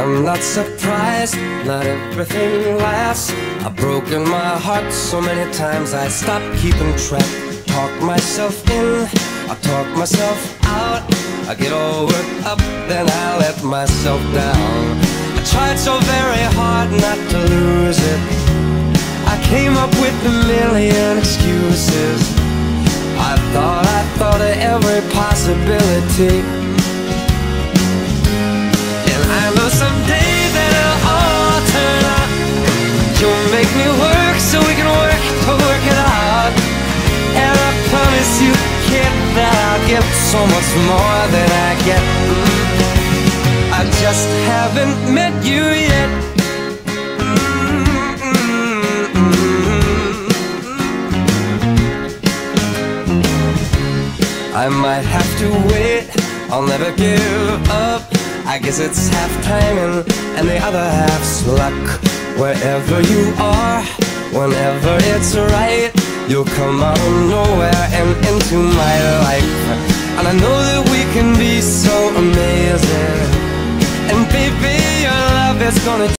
I'm not surprised, not everything lasts. I've broken my heart so many times I stopped keeping track. Talk myself in, I talk myself out. I get all worked up, then I let myself down. I tried so very hard not to lose it. I came up with a million excuses. I thought of every possibility. And I know someday that it'll all turn out. You'll make me work so we can work to work it out. And I promise you, kid, that I'll give so much more than I get. I just haven't met you yet. I might have to wait, I'll never give up. I guess it's half timing and the other half's luck. Wherever you are, whenever it's right, you'll come out of nowhere and into my life. And I know that we can be so amazing. And baby, your love is gonna